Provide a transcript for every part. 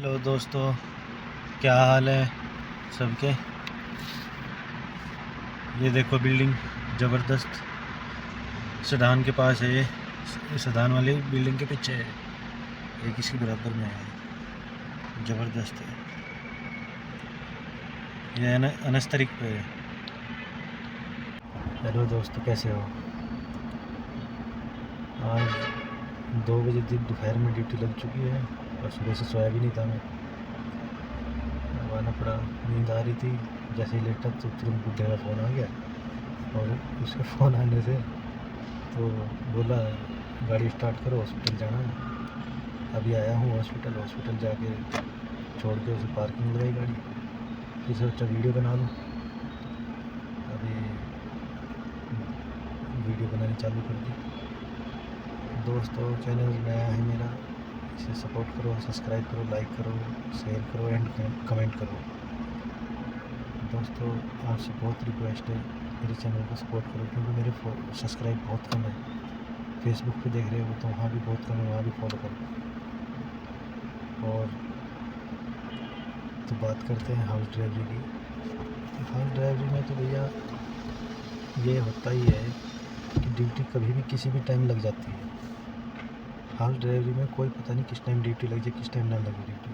Hello दोस्तों, क्या हाल है सबके। ये देखो बिल्डिंग ज़बरदस्त सदान के पास है। ये सदान वाली बिल्डिंग के पीछे है, एक इसके बराबर में है। ज़बरदस्त है। ये अनस तारीख पे है। हेलो दोस्तों, कैसे हो। आज 2 बजे दोपहर में ड्यूटी लग चुकी है और सुबह से सोया भी नहीं था मैं। आना पड़ा, नींद आ रही थी। जैसे ही लेटा तो तुरंत बुड्ढे का फ़ोन आ गया और उसके फ़ोन आने से तो बोला गाड़ी स्टार्ट करो, हॉस्पिटल जाना है। अभी आया हूँ हॉस्पिटल जाके छोड़ के उसे पार्किंग में लगाई गाड़ी। फिर सोचा वीडियो बना लूँ। अभी वीडियो बनानी चालू कर दी। दोस्तों, चैनल नया है मेरा, इसे सपोर्ट करो, सब्सक्राइब करो, लाइक करो, शेयर करो एंड कमेंट करो। दोस्तों, आपसे बहुत रिक्वेस्ट है, मेरे चैनल को सपोर्ट करो, क्योंकि मेरे सब्सक्राइब बहुत कम है। फेसबुक पे देख रहे हो तो वहाँ भी बहुत कम है, वहाँ भी फॉलो करो। और तो बात करते हैं हाउस ड्राइवरी की। हाउस ड्राइवरी में तो भैया ये होता ही है कि ड्यूटी कभी भी किसी भी टाइम लग जाती है। हाउस ड्राइवरी में कोई पता नहीं किस टाइम ड्यूटी लग जाए, किस टाइम ना लगे ड्यूटी।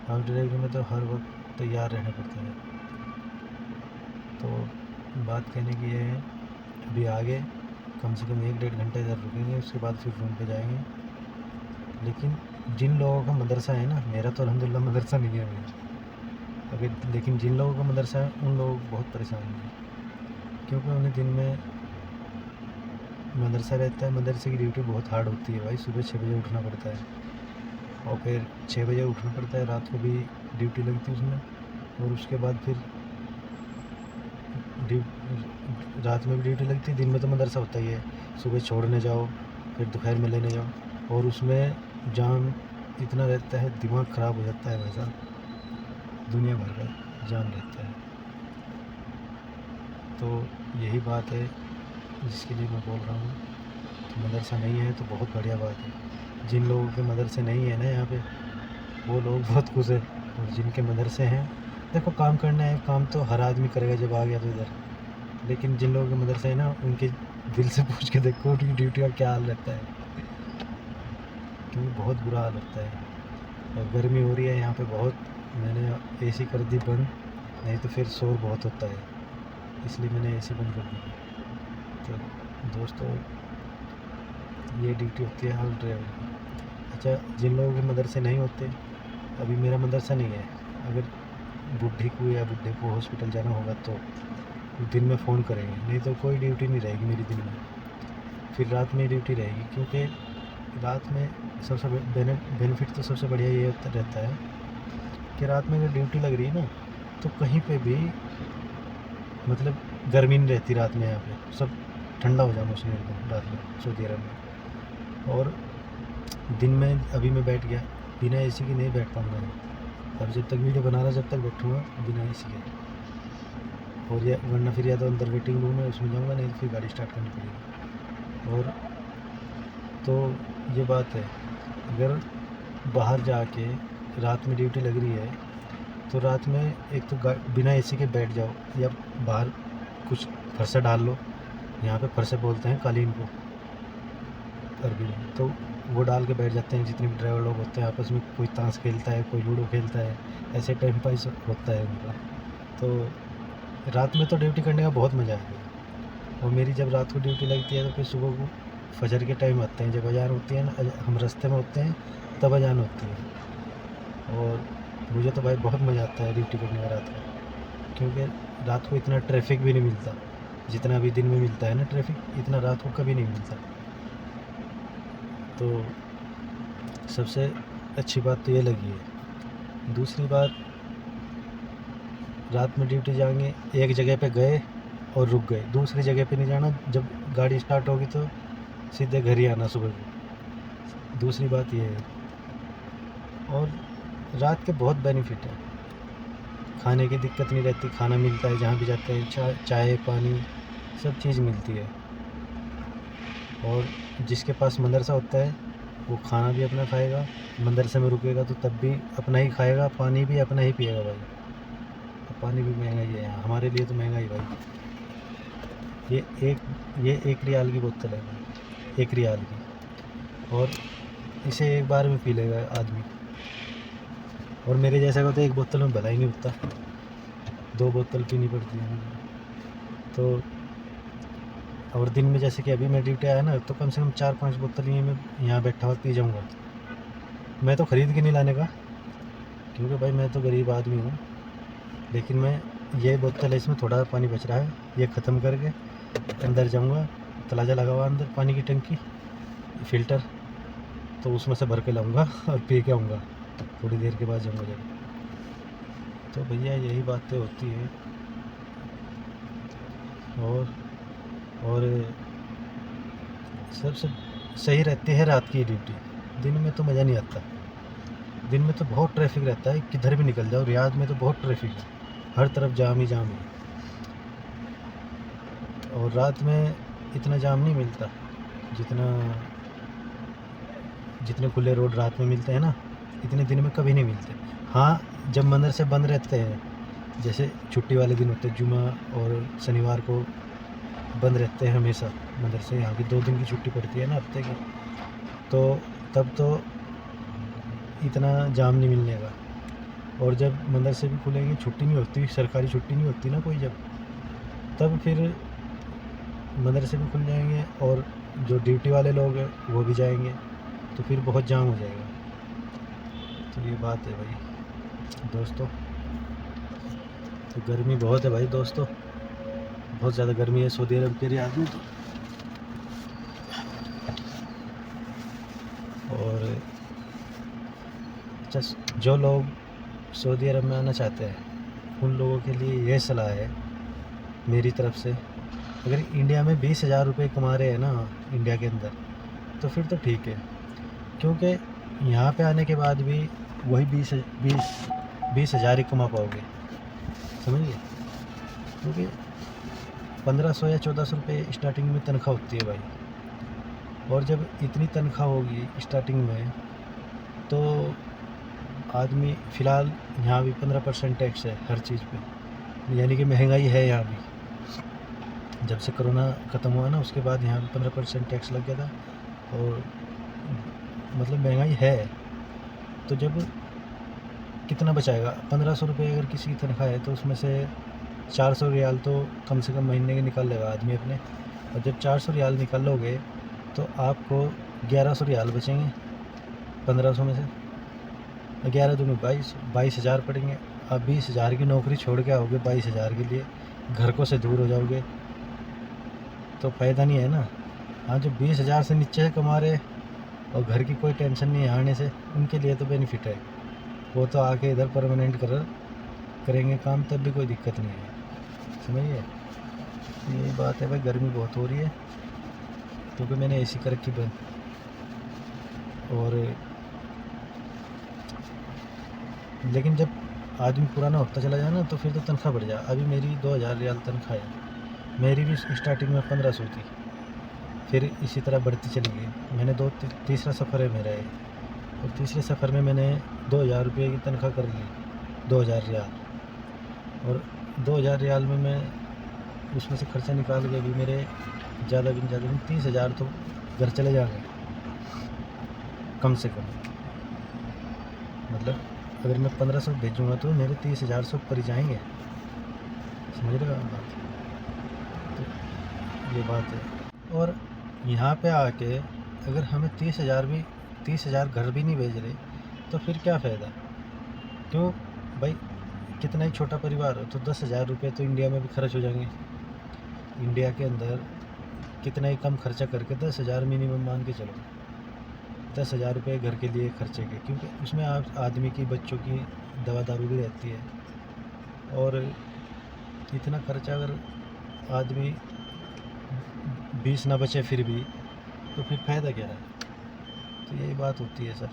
हाउस ड्राइवरी में तो हर वक्त तैयार रहना पड़ता है। तो बात कहने की ये है, अभी आगे कम से कम 1-1.5 घंटा इधर रुकेंगे, उसके बाद फिर रूम पे जाएंगे। लेकिन जिन लोगों का मदरसा है ना, मेरा तो अल्हम्दुलिल्लाह मदरसा नहीं है अभी, लेकिन जिन लोगों का मदरसा है उन लोग बहुत परेशान हैं, क्योंकि उन्हें दिन में मदरसा रहता है। मदरसे की ड्यूटी बहुत हार्ड होती है भाई। सुबह 6 बजे उठना पड़ता है और फिर 6 बजे उठना पड़ता है। रात को भी ड्यूटी लगती है उसमें, और उसके बाद फिर रात में भी ड्यूटी लगती है। दिन में तो मदरसा होता ही है, सुबह छोड़ने जाओ फिर दोपहर में लेने जाओ, और उसमें जाम इतना रहता है, दिमाग ख़राब हो जाता है भाई साहब। दुनिया भर का जाम रहता है। तो यही बात है जिसके लिए मैं बोल रहा हूँ कि मदरसा नहीं है तो बहुत बढ़िया बात है। जिन लोगों के मदरसे नहीं है ना यहाँ पे, वो लोग बहुत खुश है। और जिनके मदरसे हैं, देखो काम करना है, काम तो हर आदमी करेगा जब आ गया तो इधर। लेकिन जिन लोगों के मदरसे है ना, उनके दिल से पूछ के देखो उनकी ड्यूटी का क्या हाल रहता है, क्योंकि बहुत बुरा हाल होता है। और गर्मी हो रही है यहाँ पे बहुत, मैंने एसी कर दी बंद, नहीं तो फिर शोर बहुत होता है, इसलिए मैंने एसी बंद कर दी। तो दोस्तों, ये ड्यूटी होती है हाउस ड्राइवर की। अच्छा, जिन लोगों के मदरसे नहीं होते, अभी मेरा मदरसा नहीं है, अगर बुढ़ी को या बुढ़े को हॉस्पिटल जाना होगा तो दिन में फ़ोन करेंगे, नहीं तो कोई ड्यूटी नहीं रहेगी मेरी दिन में। फिर रात में ड्यूटी रहेगी, क्योंकि रात में सबसे बेनिफिट तो सबसे बढ़िया ये रहता है कि रात में अगर ड्यूटी लग रही है ना, तो कहीं पे भी मतलब गर्मी नहीं रहती रात में। यहाँ पे सब ठंडा हो जाए मौसम एकदम रात में सऊदी अरब में। और दिन में अभी मैं बैठ गया, बिना एसी के नहीं बैठ पाऊँगा। अब जब तक वीडियो बना रहा, जब तक बैठूँगा बिना एसी के, और या वरना फिर या तो अंदर वेटिंग रूम है उसमें जाऊँगा, नहीं तो फिर गाड़ी स्टार्ट करनी पड़ेगी। और तो ये बात है, अगर बाहर जाके रात में ड्यूटी लग रही है तो रात में एक तो बिना एसी के बैठ जाओ, या बाहर कुछ फर्शा डाल लो। यहाँ पे फर्शे बोलते हैं कालीन को अरबी में, तो वो डाल के बैठ जाते हैं। जितने भी ड्राइवर लोग होते हैं आपस में, कोई ताश खेलता है, कोई लूडो खेलता है, ऐसे टाइम पास होता है उनका। तो रात में तो ड्यूटी करने का बहुत मज़ा आएगा। और मेरी जब रात को ड्यूटी लगती है तो फिर सुबह को फजर के टाइम आते हैं, जब अजान होती है ना, हम रास्ते में होते हैं तब अजान होती है। और मुझे तो भाई बहुत मज़ा आता है ड्यूटी करने का रात को, क्योंकि रात को इतना ट्रैफिक भी नहीं मिलता जितना अभी दिन में मिलता है ना। ट्रैफिक इतना रात को कभी नहीं मिलता। तो सबसे अच्छी बात तो ये लगी है। दूसरी बात, रात में ड्यूटी जाएंगे, एक जगह पे गए और रुक गए, दूसरी जगह पे नहीं जाना। जब गाड़ी स्टार्ट होगी तो सीधे घर ही आना सुबह को। दूसरी बात ये है। और रात के बहुत बेनिफिट है, खाने की दिक्कत नहीं रहती, खाना मिलता है जहाँ भी जाते हैं, चाय पानी सब चीज़ मिलती है। और जिसके पास मदरसा होता है वो खाना भी अपना खाएगा, मदरसे में रुकेगा तो तब भी अपना ही खाएगा, पानी भी अपना ही पिएगा भाई। तो पानी भी महंगा ही है यहाँ, हमारे लिए तो महंगा ही भाई। ये 1 रियाल की बोतल है भाई, 1 रियाल की, और इसे एक बार में पी लेगा आदमी। और मेरे जैसा को तो एक बोतल में भला ही नहीं उठता, 2 बोतल पीनी पड़ती है मुझे तो। और दिन में जैसे कि अभी मैं ड्यूटी आया ना, तो कम से कम 4-5 बोतल ही मैं यहाँ बैठा हुआ पी जाऊँगा। मैं तो ख़रीद के नहीं लाने का, क्योंकि भाई मैं तो गरीब आदमी हूँ, लेकिन मैं ये बोतल है, इसमें थोड़ा पानी बच रहा है, ये ख़त्म करके अंदर जाऊँगा, तलाजा लगा हुआ अंदर पानी की टंकी फ़िल्टर, तो उसमें से भर के लाऊँगा और पी के आऊँगा थोड़ी देर के बाद जाऊँगा जब। तो भैया यही बातें होती हैं। और सबसे सही रहती है रात की ड्यूटी, दिन में तो मज़ा नहीं आता। दिन में तो बहुत ट्रैफिक रहता है, किधर भी निकल जाओ, रियाद में तो बहुत ट्रैफिक है, हर तरफ जाम ही जाम है। और रात में इतना जाम नहीं मिलता जितने खुले रोड रात में मिलते हैं ना, इतने दिन में कभी नहीं मिलते। हाँ, जब मदरसे बंद रहते हैं, जैसे छुट्टी वाले दिन होते हैं, जुमा और शनिवार को बंद रहते हैं हमेशा मदरसे, यहाँ की 2 दिन की छुट्टी पड़ती है ना हफ्ते की, तो तब तो इतना जाम नहीं मिलने का। और जब मदरसे भी खुलेंगे, छुट्टी नहीं होती, सरकारी छुट्टी नहीं होती ना कोई, जब तब फिर मदरसे भी खुल जाएंगे और जो ड्यूटी वाले लोग हैं वो भी जाएंगे, तो फिर बहुत जाम हो जाएगा। तो ये बात है भाई दोस्तों। तो गर्मी बहुत है भाई दोस्तों, बहुत ज़्यादा गर्मी है सऊदी अरब के रियाद में तो। और अच्छा, जो लोग सऊदी अरब में आना चाहते हैं उन लोगों के लिए यह सलाह है मेरी तरफ से, अगर इंडिया में 20,000 रुपये कमा रहे हैं ना इंडिया के अंदर, तो फिर तो ठीक है, क्योंकि यहाँ पे आने के बाद भी वही 20,000 ही कमा पाओगे, समझिए। क्योंकि 1500 या 1400 रुपये स्टार्टिंग में तनख्वाह होती है भाई, और जब इतनी तनख्वाह होगी स्टार्टिंग में, तो आदमी फ़िलहाल यहाँ भी 15% टैक्स है हर चीज़ पे, यानी कि महंगाई है यहाँ भी। जब से कोरोना ख़त्म हुआ ना, उसके बाद यहाँ भी 15% टैक्स लग गया था, और मतलब महंगाई है। तो जब कितना बचाएगा, 1500 रुपये अगर किसी की तनख्वाह है, तो उसमें से 400 रियाल तो कम से कम महीने के निकाल लेगा आदमी अपने। और जब 400 रियाल निकालोगे तो आपको 1100 रियाल बचेंगे 1500 में से, 11 दूनी 22,000 पड़ेंगे। आप 20,000 की नौकरी छोड़ के आओगे 22,000 के लिए, घर को से दूर हो जाओगे, तो फ़ायदा नहीं है ना। हाँ, जो 20,000 से नीचे से कमा रहे और घर की कोई टेंशन नहीं है आने से, उनके लिए तो बेनिफिट है, वो तो आके इधर परमानेंट करेंगे काम, तब भी कोई दिक्कत नहीं है, समझिए। यही बात है भाई, गर्मी बहुत हो रही है क्योंकि मैंने एसी कर रखी बंद। और लेकिन जब आदमी पुराना होता चला जाए ना, तो फिर तो तनख्वाह बढ़ जाए। अभी मेरी 2,000 रियाल तनख्वाह है, मेरी भी स्टार्टिंग में 1500 थी, फिर इसी तरह बढ़ती चली गई। मैंने तीसरा सफ़र है मेरा ये, और तीसरे सफ़र में मैंने 2,000 रुपये की तनख्वाह कर ली, 2,000 रियाल। और 2,000 रियाल में मैं उसमें से खर्चा निकाल के अभी मेरे ज़्यादा 30,000 तो घर चले जाएंगे कम से कम। मतलब अगर मैं 1500 भेजूँगा तो मेरे 30,000 से ऊपर ही जाएंगे, समझ रहे हो आप बात। तो ये बात है। और यहाँ पे आके अगर हमें 30,000 घर भी नहीं भेज रहे, तो फिर क्या फ़ायदा। क्यों भाई, कितना ही छोटा परिवार हो तो 10,000 रुपये तो इंडिया में भी खर्च हो जाएंगे। इंडिया के अंदर कितना ही कम खर्चा करके 10,000 मिनिमम मान के चलो, 10,000 रुपये घर के लिए खर्चे के, क्योंकि उसमें आप आदमी की, बच्चों की दवा दारू भी रहती है। और इतना खर्चा अगर आदमी 20 ना बचे फिर भी, तो फिर फ़ायदा क्या है। तो यही बात होती है सर।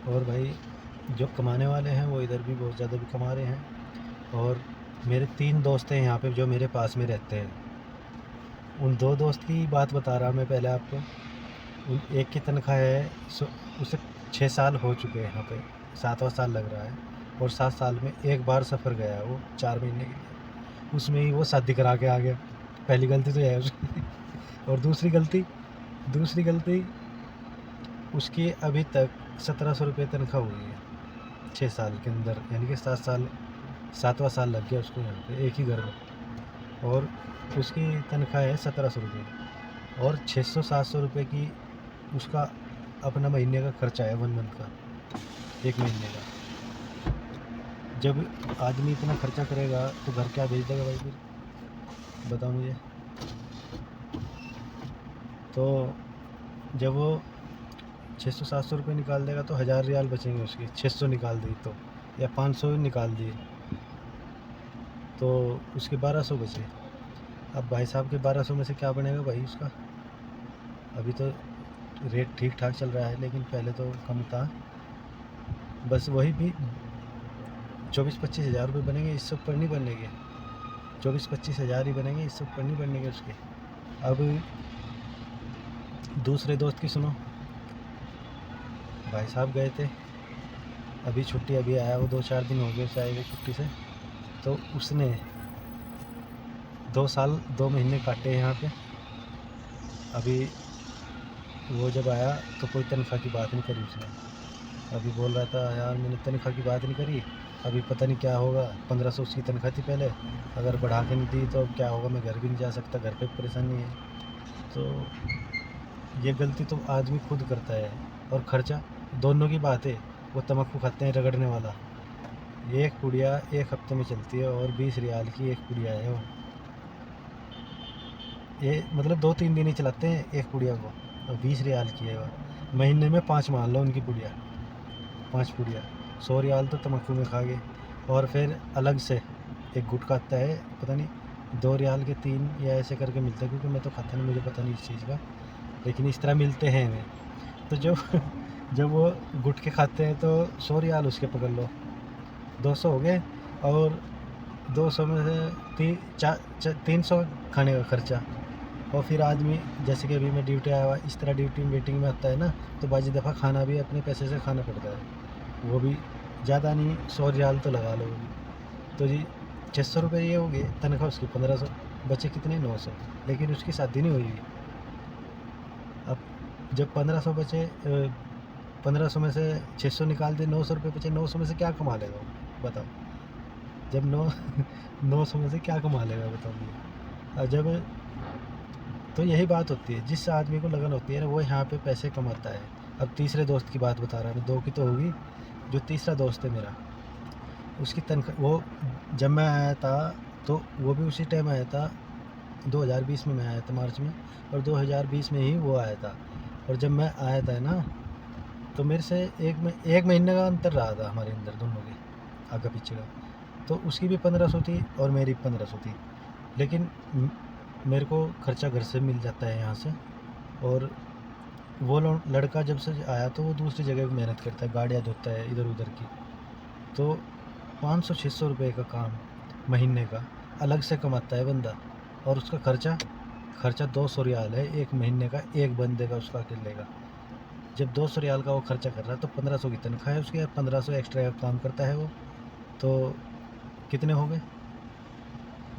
और भाई जो कमाने वाले हैं वो इधर भी बहुत ज़्यादा भी कमा रहे हैं। और मेरे 3 दोस्त हैं यहाँ पे जो मेरे पास में रहते हैं, उन 2 दोस्त की बात बता रहा मैं पहले आपको। उन एक की तनख्वाह है उसे 6 साल हो चुके हैं यहाँ पे, 7वां साल लग रहा है, और 7 साल में एक बार सफ़र गया है वो 4 महीने के लिए, उसमें ही वो शादी करा के आ गया। पहली गलती तो यह है उसकी। और दूसरी गलती उसकी अभी तक 1700 रुपये तनख्वाह हुई है 6 साल के अंदर, यानी कि 7वां साल लग गया उसको यहाँ पे एक ही घर में, और उसकी तनख्वाह है 1700 रुपये, और 600-700 रुपये की उसका अपना महीने का खर्चा है, 1 मंथ का, 1 महीने का। जब आदमी इतना खर्चा करेगा तो घर क्या भेज देगा भाई फिर, बताओ मुझे। तो जब वो 600-700 रुपये निकाल देगा तो 1000 रियाल बचेंगे उसके, 600 निकाल दी तो, या 500 निकाल दिए तो उसके 1200 बचे। अब भाई साहब के 1200 में से क्या बनेगा भाई उसका। अभी तो रेट ठीक ठाक चल रहा है, लेकिन पहले तो कम था, बस वही भी 24-25 हज़ार रुपये बनेंगे, इससे ऊपर नहीं बनेंगे। 24-25 हज़ार ही बनेंगे, इससे ऊपर नहीं बनेंगे उसके। अब दूसरे दोस्त की सुनो, भाई साहब गए थे, अभी छुट्टी अभी आया, वो 2-4 दिन हो गए उसे आए हुए छुट्टी से, तो उसने 2 साल 2 महीने काटे यहाँ पे। अभी वो जब आया तो कोई तनख्वाह की बात नहीं करी उसने। अभी बोल रहा था यार मैंने तनख्वाह की बात नहीं करी, अभी पता नहीं क्या होगा। 1500 उसकी तनख्वाह थी पहले, अगर बढ़ा के नहीं दी तो अब क्या होगा, मैं घर भी नहीं जा सकता, घर पे परेशानी है। तो ये गलती तो आदमी खुद करता है। और खर्चा दोनों की बात है, वो तम्बाकू खाते हैं रगड़ने वाला, एक पुड़िया 1 हफ्ते में चलती है, और 20 रियाल की एक पुड़िया है वो। ये मतलब 2-3 दिन ही चलाते हैं एक पुड़िया को, और 20 रियाल की है वो। महीने में 5 मान लो उनकी पुड़िया, 5 पुड़िया, 100 रियाल तो तम्बाकू में खा गए। और फिर अलग से एक गुटखा आता है, पता नहीं 2 रियाल के 3 या ऐसे करके मिलता है, क्योंकि मैं तो खाता नहीं, मुझे पता नहीं इस चीज़ का, लेकिन इस तरह मिलते हैं हमें। तो जब वो गुटखे खाते हैं तो 100 रियाल उसके पकड़ लो, 200 हो गए, और 200 में से 300 खाने का खर्चा। और फिर आदमी जैसे कि अभी मैं ड्यूटी आया हुआ, इस तरह ड्यूटी मीटिंग में आता है ना, तो बाज़ी दफ़ा खाना भी अपने पैसे से खाना पड़ता है, वो भी ज़्यादा नहीं, 100 रियाल तो लगा लो वो भी। तो जी 600 रुपये ये हो गए, तनख्वाह उसकी 1500, बचे कितने, 900। लेकिन उसकी शादी नहीं हुई। अब जब 1500 बचे, 1500 में से 600 निकाल दे, 900 रुपये बचे, 900 में से क्या कमा लेगा वो, बताओ। जब 900 में से क्या कमा लेगा बताओ मुझे। और जब तो यही बात होती है, जिस आदमी को लगन होती है ना, वो यहाँ पे पैसे कमाता है। अब तीसरे दोस्त की बात बता रहा हूँ, 2 की तो होगी। जो तीसरा दोस्त है मेरा, उसकी तनख्वाह, वो जब मैं आया था तो वो भी उसी टाइम आया था, 2020 में मैं आया था मार्च में, और 2020 में ही वो आया था। और जब मैं आया था ना, तो मेरे से एक महीने का अंतर रहा था हमारे अंदर दोनों के, आगे पीछे का। तो उसकी भी 1500 थी और मेरी 1500 थी, लेकिन मेरे को खर्चा घर से मिल जाता है यहाँ से। और वो लड़का जब से आया तो वो दूसरी जगह मेहनत करता है, गाड़ियाँ धोता है इधर उधर की। तो 500-600 रुपये का काम महीने का अलग से कमाता है बंदा, और उसका खर्चा 200 रियाल है एक महीने का, एक बंदे का उसका अकेले का। जब 200 रियाल का वो खर्चा कर रहा है तो 1500 की तनख्वाह है उसकी, 1500 एक्स्ट्रा काम करता है वो, तो कितने हो गए,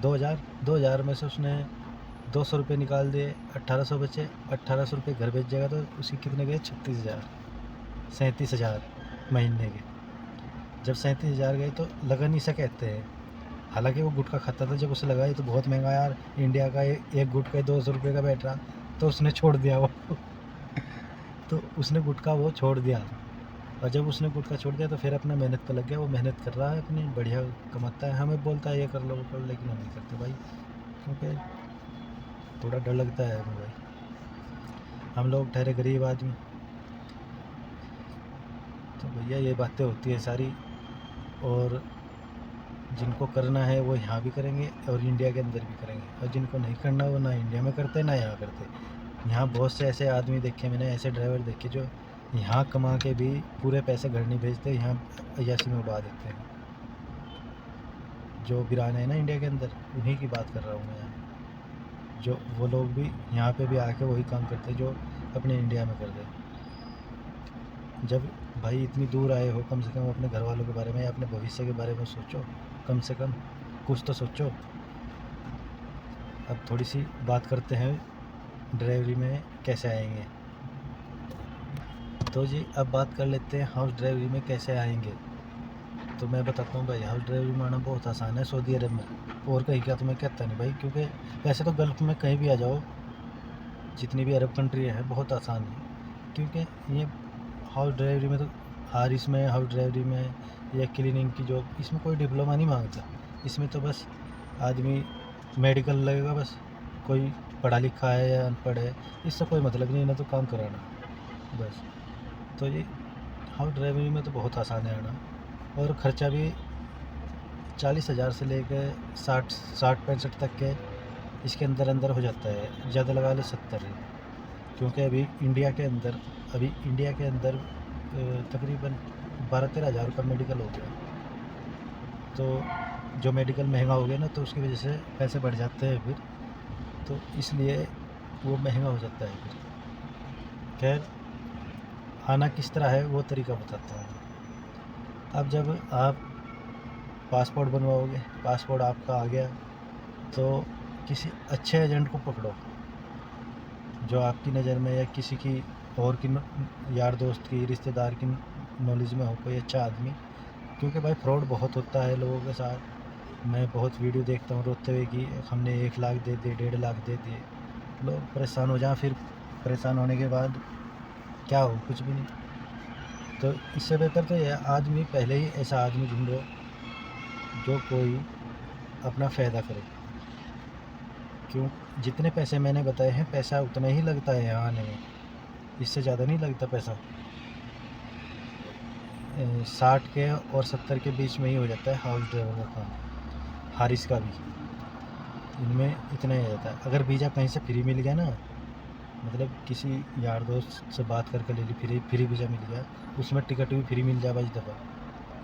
2000 में से उसने 200 रुपये निकाल दिए, 1800 बचे, 1800 रुपये घर भेज जाएगा तो उसके कितने गए, 37,000 महीने के। जब 37,000 गए तो लगन ही से कहते हैं। हालांकि वो गुटखा खाता था, जब उसे लगा ये तो बहुत महंगा यार, इंडिया का एक गुटखा 200 रुपये का बैठ रहा, तो उसने छोड़ दिया वो। तो उसने गुटखा वो छोड़ दिया, और जब उसने गुटखा छोड़ दिया तो फिर अपना मेहनत पर लग गया। वो मेहनत कर रहा है अपनी, बढ़िया कमाता है, हमें बोलता है ये कर लो वो कर लो, लेकिन हम नहीं करते भाई, क्योंकि थोड़ा डर लगता है हमें भाई, हम लोग ठहरे गरीब आदमी। तो भैया ये बातें होती है सारी, और जिनको करना है वो यहाँ भी करेंगे और इंडिया के अंदर भी करेंगे, और जिनको नहीं करना वो ना इंडिया में करते ना यहाँ करते। यहाँ बहुत से ऐसे आदमी देखे मैंने, ऐसे ड्राइवर देखे जो यहाँ कमा के भी पूरे पैसे घर नहीं भेजते, यहाँ अय्याशी में उड़ा देते हैं। जो वीरान है ना इंडिया के अंदर, उन्हीं की बात कर रहा हूँ मैं यहाँ। जो वो लोग भी यहाँ पे भी आके वही काम करते जो अपने इंडिया में करते। जब भाई इतनी दूर आए हो, कम से कम अपने घर वालों के बारे में या अपने भविष्य के बारे में सोचो, कम से कम कुछ तो सोचो। अब थोड़ी सी बात करते हैं ड्राइवरी में कैसे आएंगे। तो जी अब बात कर लेते हैं हाउस ड्राइवरी में कैसे आएंगे। तो मैं बताता हूँ भाई, हाउस ड्राइवरी में आना बहुत आसान है सऊदी अरब में, और कहीं क्या तो मैं कहता नहीं भाई, क्योंकि वैसे तो गल्फ़ में कहीं भी आ जाओ, जितनी भी अरब कंट्री है बहुत आसान है। क्योंकि ये हाउस ड्राइवरी में तो हारिस में हाउस ड्राइवरी में या क्लीनिंग की जॉब, इसमें कोई डिप्लोमा नहीं मांगता। इसमें तो बस आदमी मेडिकल लगेगा, बस कोई पढ़ा लिखा है या अनपढ़ है इससे कोई मतलब नहीं, ना तो काम कराना बस। तो ये हाउस ड्राइवरी में तो बहुत आसान है आना, और ख़र्चा भी 40,000 से लेकर 60-65 तक के इसके अंदर हो जाता है। ज़्यादा लगा लो 70 है, क्योंकि अभी इंडिया के अंदर तकरीबन 12-13 हज़ार का मेडिकल हो गया। तो जो मेडिकल महंगा हो गया ना, तो उसकी वजह से पैसे बढ़ जाते हैं फिर, तो इसलिए वो महंगा हो जाता है फिर। खैर, आना किस तरह है वो तरीका बताता हूँ। अब जब आप पासपोर्ट बनवाओगे, पासपोर्ट आपका आ गया, तो किसी अच्छे एजेंट को पकड़ो जो आपकी नज़र में या किसी की और की यार दोस्त की रिश्तेदार की नॉलेज में हो कोई अच्छा आदमी। क्योंकि भाई फ्रॉड बहुत होता है लोगों के साथ। मैं बहुत वीडियो देखता हूँ रोते हुए कि हमने 1 लाख दे दिए, 1.5 लाख दे दिए, लोग परेशान हो जाएं, फिर परेशान होने के बाद क्या हो, कुछ भी नहीं। तो इससे बेहतर तो यह आदमी पहले ही ऐसा आदमी ढूंढो जो कोई अपना फ़ायदा करे। क्यों, जितने पैसे मैंने बताए हैं पैसा उतना ही लगता है यहाँ आने में, इससे ज़्यादा नहीं लगता पैसा। 60 के और 70 के बीच में ही हो जाता है हाउस ड्राइवर का काम, हारिस का भी, इनमें इतना ही हो जाता है। अगर वीज़ा कहीं से फ्री मिल गया ना, मतलब किसी यार दोस्त से बात करके ले ली, फ्री वीज़ा मिल गया, उसमें टिकट भी फ्री मिल जाए 22 दफ़ा,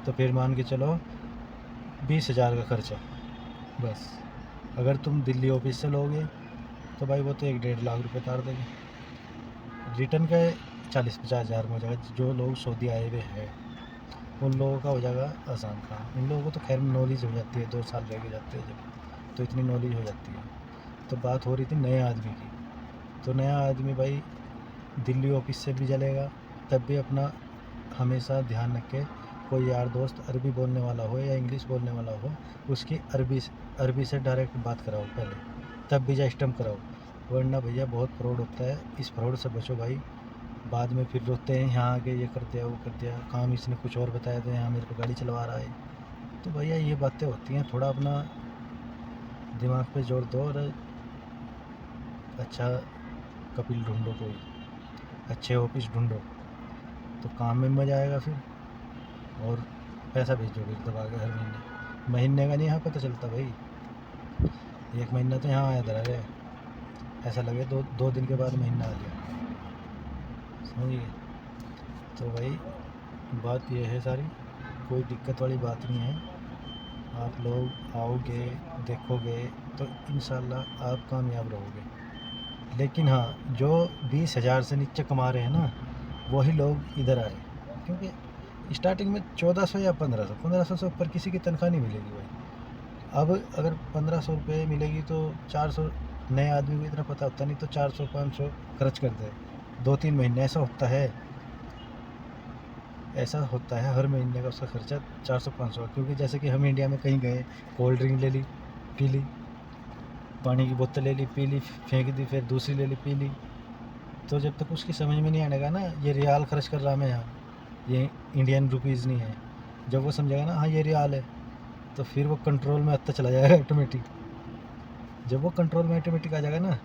तो फिर मान के चलो 20,000 का खर्चा बस। अगर तुम दिल्ली ऑफिस से लोगे तो भाई वो तो 1-1.5 लाख रुपए तार देंगे। रिटर्न का 40-50 हज़ार में हो जाएगा। जो लोग सऊदी आए हुए हैं उन लोगों का हो जाएगा आसान काम। उन लोगों को तो खैर नॉलेज हो जाती है, 2 साल रह के जाते हैं जब, तो इतनी नॉलेज हो जाती है। तो बात हो रही थी नए आदमी की, तो नया आदमी भाई दिल्ली ऑफिस से भी चलेगा, तब भी अपना हमेशा ध्यान रखे कोई यार दोस्त अरबी बोलने वाला हो या इंग्लिश बोलने वाला हो, उसकी अरबी से डायरेक्ट बात कराओ पहले, तब वीज़ा स्टैम्प कराओ। वरना भैया बहुत फ्रॉड होता है, इस फ्रॉड से बचो भाई। बाद में फिर रोते हैं यहाँ आके ये कर दिया वो कर दिया, काम इसने कुछ और बताया था, यहाँ मेरे को गाड़ी चलवा रहा है। तो भैया ये बातें होती हैं, थोड़ा अपना दिमाग पे जोर दो और अच्छा कपिल ढूंढो, कोई अच्छे ऑफिस ढूंढो, तो काम में मज़ा आएगा फिर, और पैसा भेजोगे दबा के हर महीने का नहीं यहाँ पता चलता भाई। 1 महीना तो यहाँ आया था रे, ऐसा लगे 2 दिन के बाद महीना आ गया, समझिए। तो भाई बात ये है सारी, कोई दिक्कत वाली बात नहीं है। आप लोग आओगे देखोगे तो इंशाल्लाह आप कामयाब रहोगे। लेकिन हाँ, जो 20,000 से नीचे कमा रहे हैं ना, वही लोग इधर आए। क्योंकि स्टार्टिंग में 1400 या 1500 से ऊपर किसी की तनख्वाह नहीं मिलेगी भाई। अब अगर 1500 रुपये मिलेगी तो 400, नए आदमी को इतना पता होता नहीं, तो 400-500 खर्च करते हैं 2-3 महीने। ऐसा होता है हर महीने का उसका खर्चा 400-500। क्योंकि जैसे कि हम इंडिया में कहीं गए, कोल्ड ड्रिंक ले ली, पी ली, पानी की बोतल ले ली, पी ली, फेंक दी, फिर दूसरी ले ली, पी ली। तो जब तक उसकी समझ में नहीं आएगा ना ये रियाल खर्च कर रहा मैं यहाँ, ये इंडियन रुपीज़ नहीं है, जब वो समझेगा ना हाँ ये रियाल है, तो फिर वो कंट्रोल में आता चला जाएगा ऑटोमेटिक। जब वो कंट्रोल में ऑटोमेटिक आ जाएगा ना,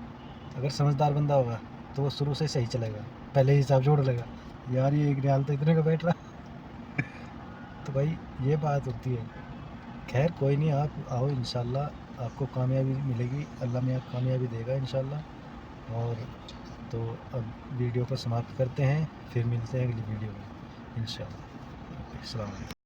अगर समझदार बंदा होगा तो वो शुरू से सही चलेगा, पहले ही हिसाब जोड़ लेगा, यार ये 1 रियाल तो इतने का बैठ रहा। तो भाई ये बात होती है। खैर कोई नहीं, आप आओ, इंशाल्लाह आपको कामयाबी मिलेगी, अल्लाह में आप कामयाबी देगा इंशाल्लाह। और तो अब वीडियो को समाप्त करते हैं, फिर मिलते हैं अगली वीडियो में इंशाल्लाह। अस्सलाम वालेकुम।